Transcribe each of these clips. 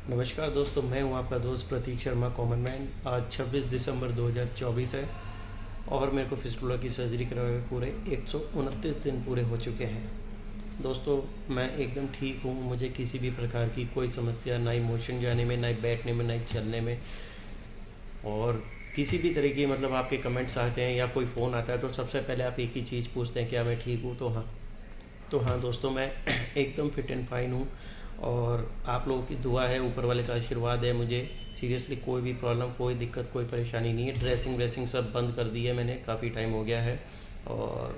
नमस्कार दोस्तों, मैं हूं आपका दोस्त प्रतीक शर्मा कॉमन मैन। आज 26 दिसंबर 2024 है और मेरे को फिस्टुला की सर्जरी करवाए हुए पूरे 129 दिन पूरे हो चुके हैं। दोस्तों, मैं एकदम ठीक हूं। मुझे किसी भी प्रकार की कोई समस्या, ना ही मोशन जाने में, ना ही बैठने में, ना ही चलने में। और किसी भी तरह की मतलब आपके कमेंट्स आते हैं या कोई फ़ोन आता है तो सबसे पहले आप एक ही चीज़ पूछते हैं, क्या मैं ठीक हूँ? तो हाँ दोस्तों, मैं एकदम फिट एंड फाइन हूँ और आप लोगों की दुआ है, ऊपर वाले का आशीर्वाद है। मुझे सीरियसली कोई भी प्रॉब्लम, कोई दिक्कत, कोई परेशानी नहीं है। ड्रेसिंग व्रेसिंग सब बंद कर दी है मैंने, काफ़ी टाइम हो गया है और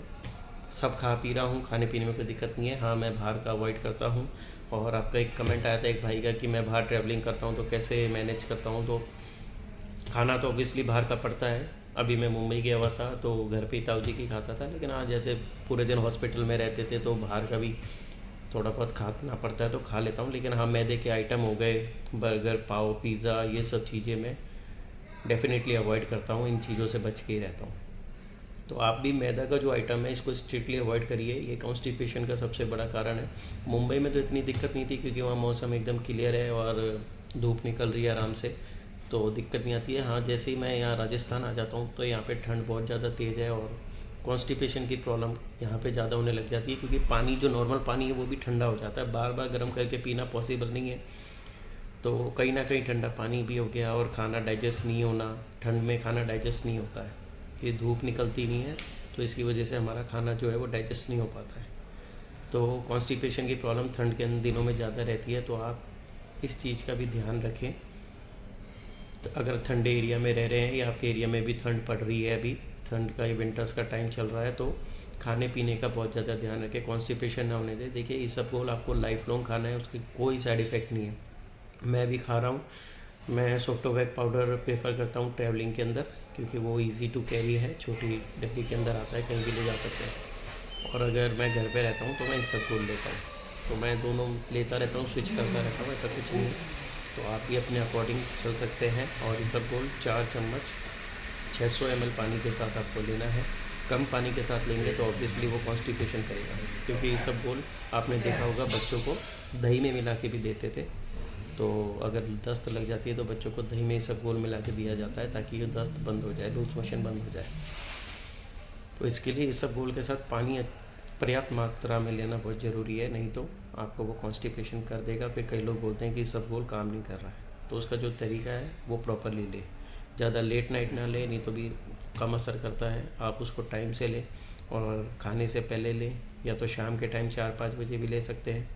सब खा पी रहा हूँ। खाने पीने में कोई दिक्कत नहीं है। हाँ, मैं बाहर का अवॉइड करता हूँ। और आपका एक कमेंट आया था एक भाई का कि मैं बाहर ट्रैवलिंग करता हूँ तो कैसे मैनेज करता हूँ। तो खाना तो ऑब्वियसली बाहर का पड़ता है। अभी मैं मुंबई गया हुआ था तो घर पे ही ताऊ जी की खाता था, लेकिन हाँ, जैसे पूरे दिन हॉस्पिटल में रहते थे तो बाहर का भी थोड़ा बहुत खाना पड़ता है तो खा लेता हूँ। लेकिन हाँ, मैदे के आइटम हो गए, बर्गर, पाव, पिज़्ज़ा, ये सब चीज़ें मैं डेफ़िनेटली अवॉइड करता हूँ। इन चीज़ों से बच के ही रहता हूँ। तो आप भी मैदा का जो आइटम है इसको स्ट्रिक्टली अवॉइड करिए। ये कॉन्स्टिपेशन का सबसे बड़ा कारण है। मुंबई में तो इतनी दिक्कत नहीं थी क्योंकि वहाँ मौसम एकदम क्लियर है और धूप निकल रही है आराम से, तो दिक्कत नहीं आती है। हाँ, जैसे ही मैं यहाँ राजस्थान आ जाता हूँ तो यहाँ पे ठंड बहुत ज़्यादा तेज़ है और कॉन्स्टिपेशन की प्रॉब्लम यहाँ पे ज़्यादा होने लग जाती है क्योंकि पानी, जो नॉर्मल पानी है वो भी ठंडा हो जाता है। बार बार गर्म करके पीना पॉसिबल नहीं है, तो कहीं ना कहीं ठंडा पानी भी हो गया और खाना डाइजेस्ट नहीं होना। ठंड में खाना डाइजेस्ट नहीं होता है, ये धूप निकलती नहीं है, तो इसकी वजह से हमारा खाना जो है वो डाइजेस्ट नहीं हो पाता है। तो कॉन्स्टिपेशन की प्रॉब्लम ठंड के दिनों में ज़्यादा रहती है, तो आप इस चीज़ का भी ध्यान रखें। तो अगर ठंडे एरिया में रह रहे हैं या आपके एरिया में भी ठंड पड़ रही है, अभी ठंड का, विंटर्स का टाइम चल रहा है, तो खाने पीने का बहुत ज़्यादा ध्यान रखें, कॉन्स्टिपेशन ना होने दें। देखिए, इसबगोल आपको लाइफ लॉन्ग खाना है, उसकी कोई साइड इफ़ेक्ट नहीं है। मैं भी खा रहा हूँ। मैं सोफ्टोवैक पाउडर प्रेफर करता हूँ ट्रैवलिंग के अंदर, क्योंकि वो इजी टू कैरी है, छोटी डब्बी के अंदर आता है, कहीं भी ले जा सकते हैं। और अगर मैं घर पे रहता हूँ तो मैं इसबगोल लेता हूँ। तो मैं दोनों लेता रहता हूँ, स्विच करता रहता हूँ, ऐसा कुछ नहीं है। तो आप भी अपने अकॉर्डिंग चल सकते हैं। और इसबगोल 4 चम्मच 600 ml पानी के साथ आपको लेना है। कम पानी के साथ लेंगे तो ऑब्वियसली वो कॉन्स्टिपेशन करेगा, क्योंकि इसबगोल आपने देखा होगा बच्चों को दही में मिला के भी देते थे। तो अगर दस्त लग जाती है तो बच्चों को दही में इसबगोल मिला के दिया जाता है ताकि ये दस्त बंद हो जाए, लूज मोशन बंद हो जाए। तो इसके लिए इसबगोल के साथ पानी पर्याप्त मात्रा में लेना बहुत ज़रूरी है, नहीं तो आपको वो कॉन्स्टिपेशन कर देगा। फिर कई लोग बोलते हैं कि इसबगोल काम नहीं कर रहा है, तो उसका जो तरीका है वो प्रॉपरली ले। ज़्यादा लेट नाइट ना ले, नहीं तो भी कम असर करता है। आप उसको टाइम से लें और खाने से पहले लें, या तो शाम के टाइम 4-5 बजे भी ले सकते हैं।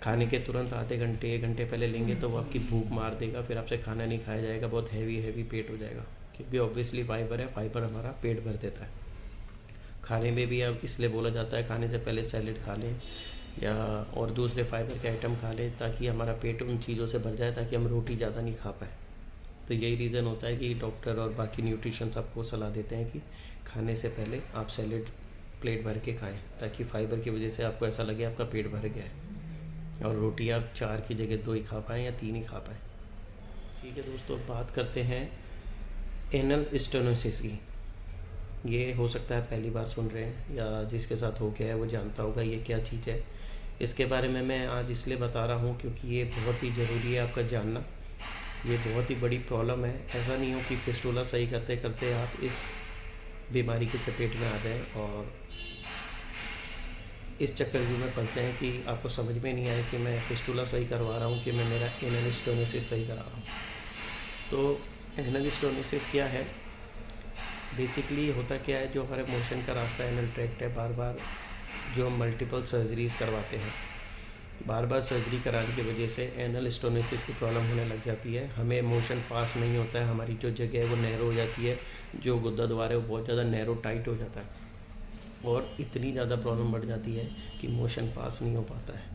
खाने के तुरंत आधे घंटे 1 घंटे पहले लेंगे तो वो आपकी भूख मार देगा, फिर आपसे खाना नहीं खाया जाएगा, बहुत हैवी हैवी पेट हो जाएगा, क्योंकि ऑब्वियसली फाइबर है, फाइबर हमारा पेट भर देता है। खाने में भी अब इसलिए बोला जाता है खाने से पहले सैलेड खा लें या और दूसरे फाइबर के आइटम खा लें, ताकि हमारा पेट उन चीज़ों से भर जाए, ताकि हम रोटी ज़्यादा नहीं खा पाएँ। तो यही रीज़न होता है कि डॉक्टर और बाकी न्यूट्रिशन आपको सलाह देते हैं कि खाने से पहले आप सैलेड प्लेट भर के खाएं, ताकि फाइबर की वजह से आपको ऐसा लगे आपका पेट भर गया है और रोटी आप 4 की जगह 2 ही खा पाएँ या 3 ही खा पाएँ। ठीक है दोस्तों, बात करते हैं एनल स्टेनोसिस की। ये हो सकता है पहली बार सुन रहे हैं, या जिसके साथ हो गया है वो जानता होगा ये क्या चीज़ है। इसके बारे में मैं आज इसलिए बता रहा हूँ क्योंकि ये बहुत ही ज़रूरी है आपका जानना। ये बहुत ही बड़ी प्रॉब्लम है। ऐसा नहीं हो कि फिस्टुला सही करते करते आप इस बीमारी की चपेट में आ जाएं और इस चक्रव्यूह में फंस जाएं कि आपको समझ में नहीं आए कि मैं फिस्टुला सही करवा रहा हूँ कि मैं मेरा एनल स्टेनोसिस सही करा रहा हूँ। तो एनल स्टेनोसिस क्या है? बेसिकली होता क्या है, जो हमारे मोशन का रास्ता एनल ट्रैक्ट है, बार बार जो हम मल्टीपल सर्जरीज़ करवाते हैं, बार बार सर्जरी कराने की वजह से एनल स्टोनिसिस की प्रॉब्लम होने लग जाती है। हमें मोशन पास नहीं होता है, हमारी जो जगह है वो नैरो हो जाती है, जो गुद्दा द्वार है वो बहुत ज़्यादा नैरो टाइट हो जाता है और इतनी ज़्यादा प्रॉब्लम बढ़ जाती है कि मोशन पास नहीं हो पाता है।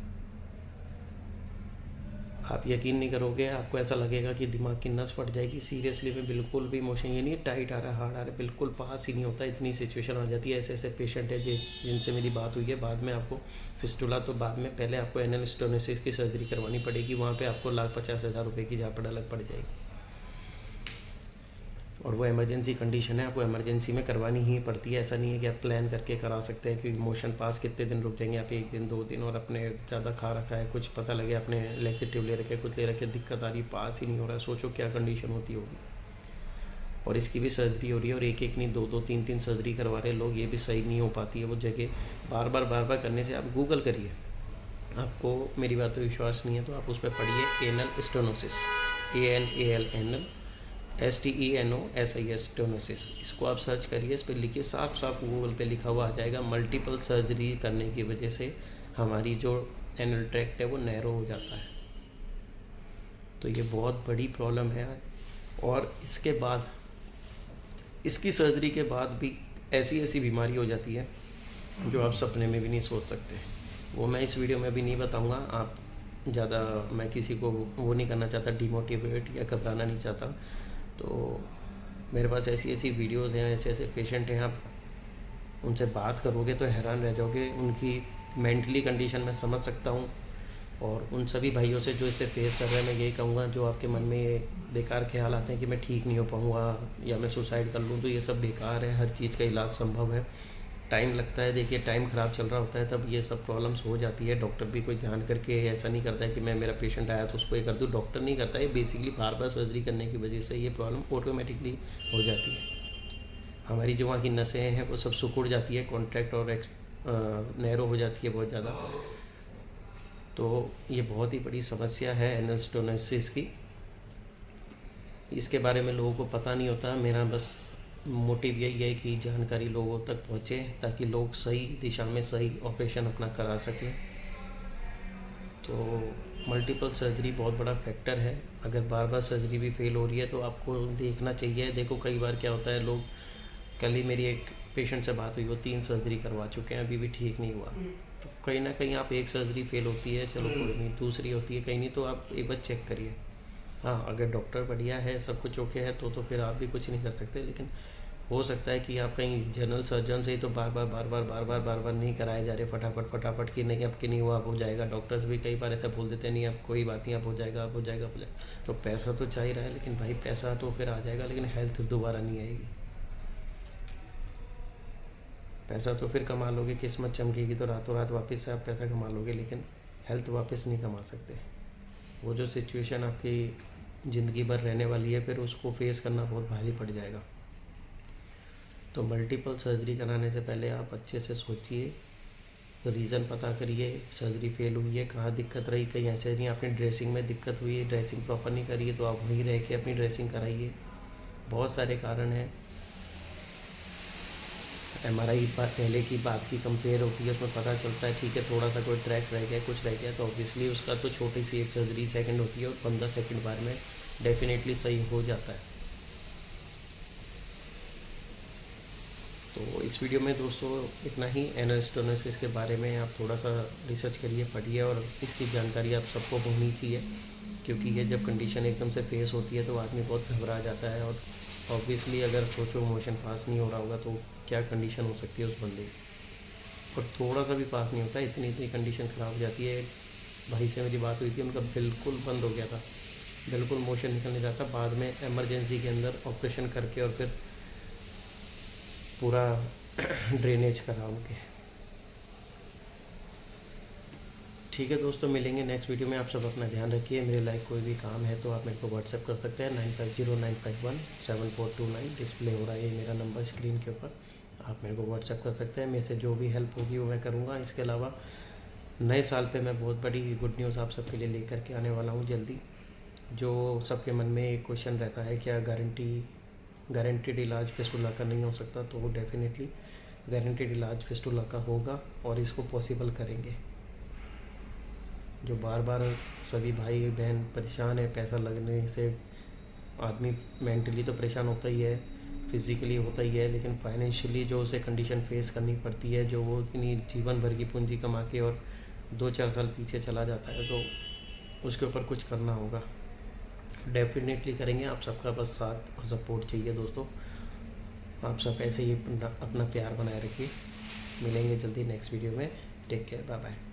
आप यकीन नहीं करोगे, आपको ऐसा लगेगा कि दिमाग की नस फट जाएगी। सीरियसली में बिल्कुल भी मोशन ये नहीं है टाइट आ रहा है, हार्ड आ रहा है, बिल्कुल पास ही नहीं होता। इतनी सिचुएशन आ जाती है। ऐसे ऐसे पेशेंट है जिनसे मेरी बात हुई है। बाद में आपको फिस्टुला, तो बाद में पहले आपको एनल स्टोनिसिस की सर्जरी करवानी पड़ेगी, वहाँ पे आपको 1,50,000 रुपये की झापड़ अलग पड़ जाएगी। और वो इमरजेंसी कंडीशन है, आपको इमरजेंसी में करवानी ही पड़ती है। ऐसा नहीं है कि आप प्लान करके करा सकते हैं, क्योंकि मोशन पास कितने दिन रुक जाएंगे आप, 1 दिन 2 दिन, और अपने ज़्यादा खा रखा है, कुछ पता लगे अपने लैक्सेटिव ले रखे, कुछ ले रखे, दिक्कत आ रही, पास ही नहीं हो रहा है, सोचो क्या कंडीशन होती होगी। और इसकी भी सर्जरी हो रही है, और एक नहीं 2-2 3-3 सर्जरी करवा रहे लोग, ये भी सही नहीं हो पाती है वो जगह। बार बार करने से आप गूगल करिए, आपको मेरी बात पर विश्वास नहीं है तो आप उस पर पढ़िए anal stenosis, ANAL STENOSIS stenosis, इसको आप सर्च करिए, इस पर लिखिए, साफ साफ गूगल पे लिखा हुआ आ जाएगा। मल्टीपल सर्जरी करने की वजह से हमारी जो एनल ट्रैक्ट है वो नैरो हो जाता है, तो ये बहुत बड़ी प्रॉब्लम है। और इसके बाद, इसकी सर्जरी के बाद भी ऐसी ऐसी बीमारी हो जाती है जो आप सपने में भी नहीं सोच सकते। वो मैं इस वीडियो में अभी नहीं बताऊंगा। आप ज़्यादा, मैं किसी को वो नहीं करना चाहता, डिमोटिवेट या घबराना नहीं चाहता। तो मेरे पास ऐसी ऐसी वीडियोज़ हैं, ऐसे ऐसे पेशेंट हैं, आप उनसे बात करोगे तो हैरान रह जाओगे। उनकी मेंटली कंडीशन मैं समझ सकता हूँ। और उन सभी भाइयों से जो इसे फेस कर रहे हैं, मैं यही कहूँगा, जो आपके मन में ये बेकार ख्याल आते हैं कि मैं ठीक नहीं हो पाऊँगा या मैं सुसाइड कर लूँ, तो ये सब बेकार है। हर चीज़ का इलाज संभव है, टाइम लगता है। देखिए टाइम ख़राब चल रहा होता है तब ये सब प्रॉब्लम्स हो जाती है। डॉक्टर भी कोई जान करके ऐसा नहीं करता है कि मैं, मेरा पेशेंट आया तो उसको ये कर दूँ, डॉक्टर नहीं करता है। बेसिकली बार बार सर्जरी करने की वजह से ये प्रॉब्लम ऑटोमेटिकली हो जाती है। हमारी जो वहाँ की नसें हैं वो सब सिकुड़ जाती है, कॉन्ट्रैक्ट और नैरो हो जाती है बहुत ज़्यादा। तो ये बहुत ही बड़ी समस्या है एनल स्टेनोसिस की। इसके बारे में लोगों को पता नहीं होता। मेरा बस मोटिव यही है कि जानकारी लोगों तक पहुँचे, ताकि लोग सही दिशा में सही ऑपरेशन अपना करा सकें। तो मल्टीपल सर्जरी बहुत बड़ा फैक्टर है। अगर बार बार सर्जरी भी फेल हो रही है तो आपको देखना चाहिए। देखो कई बार क्या होता है, लोग, कल ही मेरी एक पेशेंट से बात हुई, वो 3 सर्जरी करवा चुके हैं, अभी भी ठीक नहीं हुआ। तो कहीं ना कहीं आप, एक सर्जरी फेल होती है, चलो कोई नहीं, दूसरी होती है, कहीं नहीं, तो आप एक बार चेक करिए। हाँ, अगर डॉक्टर बढ़िया है, सब कुछ ओके है, तो फिर आप भी कुछ नहीं कर सकते। लेकिन हो सकता है कि आप कहीं जनरल सर्जन से ही तो बार बार नहीं कराए जा रहे फटाफट कि नहीं अब कि नहीं हुआ, अब हो जाएगा। डॉक्टर्स भी कई बार ऐसा बोल देते हैं, नहीं अब कोई बात नहीं, अब हो जाएगा, अब हो जाएगा, अब हो जाएगा। तो पैसा तो चाहिए रहा है, लेकिन भाई पैसा तो फिर आ जाएगा, लेकिन हेल्थ दोबारा नहीं आएगी। पैसा तो फिर कमा लोगे, किस्मत चमकेगी तो रातों रात वापस से आप पैसा कमा लोगे, लेकिन हेल्थ वापस नहीं कमा सकते। वो जो सिचुएशन आपकी ज़िंदगी भर रहने वाली है, फिर उसको फेस करना बहुत भारी पड़ जाएगा। तो मल्टीपल सर्जरी कराने से पहले आप अच्छे से सोचिए, रीज़न पता करिए, सर्जरी फेल हुई है, कहाँ दिक्कत रही। कहीं ऐसे नहीं आपने ड्रेसिंग में दिक्कत हुई है, ड्रेसिंग प्रॉपर नहीं करी है, तो आप वहीं रह के अपनी ड्रेसिंग कराइए। बहुत सारे कारण हैं। MRI पहले की बात की कंपेयर होती है, उसमें पता चलता है ठीक है, थोड़ा सा कोई ट्रैक रह गया, कुछ रह गया, तो ऑब्वियसली उसका तो छोटी सी एक सर्जरी सेकंड होती है, और 15 सेकंड बाद में डेफिनेटली सही हो जाता है। तो इस वीडियो में दोस्तों इतना ही। एनल स्टेनोसिस के बारे में आप थोड़ा सा रिसर्च करिए, पढ़िए, और इसकी जानकारी आप सबको होनी चाहिए, क्योंकि ये जब कंडीशन एकदम से फेस होती है तो आदमी बहुत घबरा जाता है। और ऑब्वियसली अगर सोचो मोशन पास नहीं हो रहा होगा तो क्या कंडीशन हो सकती है उस बंदे की, और थोड़ा सा भी पास नहीं होता, इतनी कंडीशन ख़राब हो जाती है। भाई से मेरी बात हुई थी, उनका बिल्कुल बंद हो गया था, बिल्कुल मोशन निकल नहीं जाता। बाद में एमरजेंसी के अंदर ऑपरेशन करके और फिर पूरा ड्रेनेज करा उनके। ठीक है दोस्तों, मिलेंगे नेक्स्ट वीडियो में। आप सब अपना ध्यान रखिए। मेरे लाइक कोई भी काम है तो आप मेरे को व्हाट्सएप कर सकते हैं, 9509517429। डिस्प्ले हो रहा है ये मेरा नंबर स्क्रीन के ऊपर, आप मेरे को व्हाट्सएप कर सकते हैं। मेरे से जो भी हेल्प होगी वो मैं करूँगा। इसके अलावा नए साल पे मैं बहुत बड़ी गुड न्यूज़ आप सबके लिए लेकर के आने वाला हूँ जल्दी। जो सबके मन में एक क्वेश्चन रहता है, क्या गारंटीड इलाज फिस्टुला का नहीं हो सकता, तो वो डेफिनेटली गारंटीड इलाज फिस्टुला का होगा, और इसको पॉसिबल करेंगे। जो बार बार सभी भाई बहन परेशान है, पैसा लगने से आदमी मेंटली तो परेशान होता ही है, फिज़िकली होता ही है, लेकिन फाइनेंशियली जो उसे कंडीशन फेस करनी पड़ती है, जो वो इतनी जीवन भर की पूंजी कमा के और 2-4 साल पीछे चला जाता है, तो उसके ऊपर कुछ करना होगा। डेफिनेटली करेंगे। आप सबका बस साथ और सपोर्ट चाहिए दोस्तों। आप सब ऐसे ही अपना प्यार बनाए रखिए। मिलेंगे जल्दी नेक्स्ट वीडियो में। Take care, bye bye.